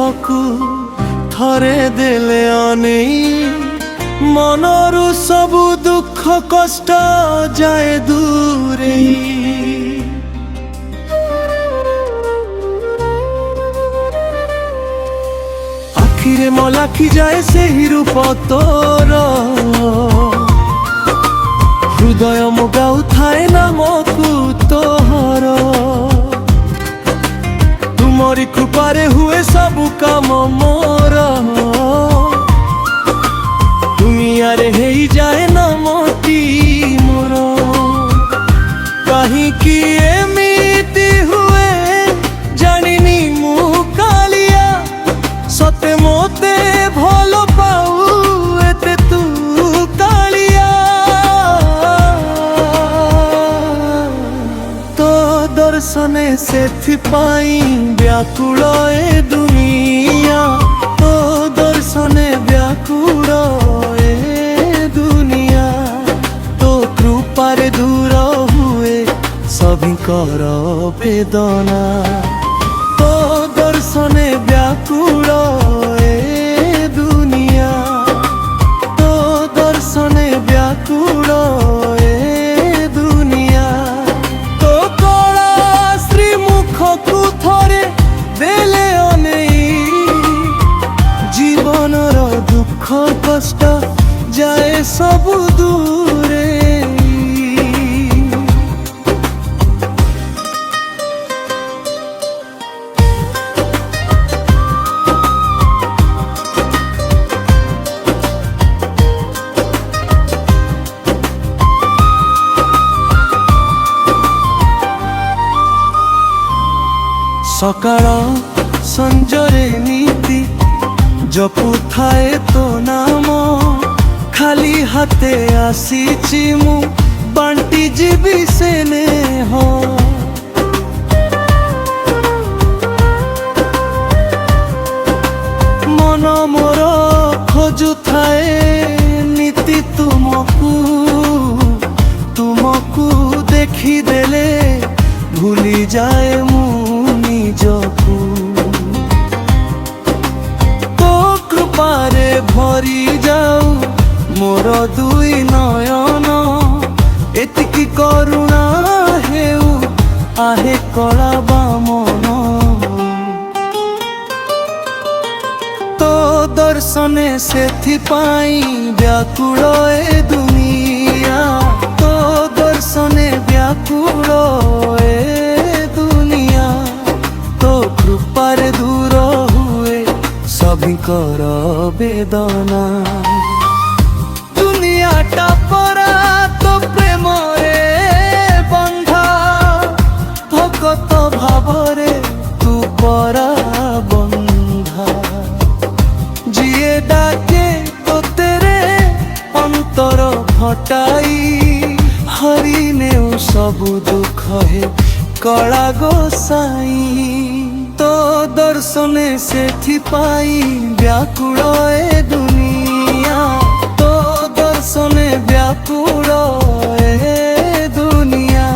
ମୁଖକୁ ଥରେ ଦେଲେ ଅନେଇ ମନରୁ ସବୁ ଦୁଃଖ କଷ୍ଟ ଯାଏ ଦୂରେଇ। ଆଖିରେ ମଲାଖି ଯାଏ ସେହି ରୂପ ତୋର, ହୃଦୟ ମୁଁ ଗାଉଥାଏ ନାମକୁ ତୋହର। ତୁମରି କୃପାରେ ହୁଏ ସବୁ କାମ ମୋର, ଦୁନିଆରେ ହେଇଯାଏ ନାମଟି ମୋର। କାହିଁକି ଏମିତି ହୁଏ ଜାଣିନି ମୁଁ କାଳିଆ, ସତେ ମୋତେ ଭଲ ପାଉ ଏତେ ତୁ କାଳିଆ। ତୋ ଦର୍ଶନେ ସେଥିପାଇଁ ବ୍ୟାକୁଳ ଏ ଦୁନିଆ, ତୋ ଦର୍ଶନେ ବ୍ୟାକୁଳ ଏ ଦୁନିଆ। ତୋ କୃପାରେ ଦୂର ହୁଏ ସଭିଙ୍କର ବେଦନା, ତୋ ଦର୍ଶନେ ବ୍ୟାକୁଳ ଏ ଦୁନିଆ। ତୋ ଦର୍ଶନେ ବ୍ୟାକୁଳ ଏ ଦୁନିଆ। ତୋ କଳା ଶ୍ରୀ ମୁଖକୁ ଥରେ ଦେଲେ ଅନେଇ ଜୀବନର ଦୁଃଖ କଷ୍ଟ ଯାଏ ସବୁ ଦୂରେ। ସକାଳ ସଞ୍ଜରେ ନୀତି ଜପୁଥାଏ ତୋ ନାମ, ଖାଲି ହାତେ ଆସିଛି ମୁଁ ବାଣ୍ଟି ଯିବି ସେ ନେହ। ମନ ମୋର ଖୋଜୁଥାଏ ନୀତି ତୁମକୁ, ତୁମକୁ ଦେଖିଦେଲେ ଭୁଲିଯାଏ ମୁଁ ନିଜକୁ। ତୋ କୃପାରେ ଭରି ଯାଉ ମୋର ଦୁଇ ନୟନ, ଏତିକି କରୁଣା ହେଉ ଆହେ କଳା ବାମନ। ତୋ ଦର୍ଶନେ ସେଥିପାଇଁ ବ୍ୟାକୁଳ ଏ ଦୁନିଆ, ତୋ ଦର୍ଶନେ ବ୍ୟାକୁଳ ଏ ଦୁନିଆ। ତୋ କୃପାରେ ଦୂର ହୁଏ ସଭିଙ୍କର ବେଦନା। ଦୁନିଆଟା ପରା ତୋ ପ୍ରେମରେ ବନ୍ଧା, ଭଗତ ଭାବରେ ତୁ ପରା ବନ୍ଧା। ଯିଏ ଡାକେ ତୋତେରେ ଅନ୍ତର ଫଟାଇ, ହରି ନେଉ ସବୁ ଦୁଃଖ ହେ କଳା ଗୋସାଇ। ତୋ ଦର୍ଶନେ ସେଥିପାଇଁ ବ୍ୟାକୁଳ ଏ ଦୁନିଆ, ତୋ ଦର୍ଶନେ ବ୍ୟାକୁଳ ଏ ଦୁନିଆ।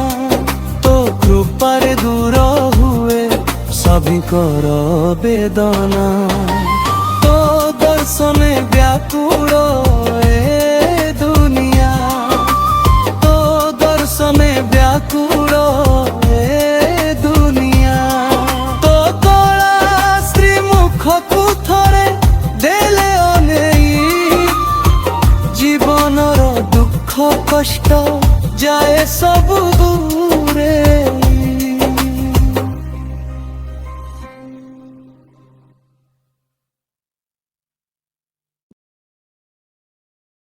ତୋ କୃପାରେ ଦୂର ହୁଏ ସଭିଙ୍କର ବେଦନା, ତୋ ଦର୍ଶନେ ବ୍ୟାକୁଳ ଏ ଦୁନିଆ। ତୋ ଦର୍ଶନେ ବ୍ୟାକୁଳ ଏ ଦୁନିଆ। ତୋ କଳା ଶ୍ରୀ ମୁଖକୁ ଥରେ ଦେଲେ ଅନେଇ ଜୀବନର ଦୁଃଖ କଷ୍ଟ ଯାଏ ସବୁ ଦୂରେ।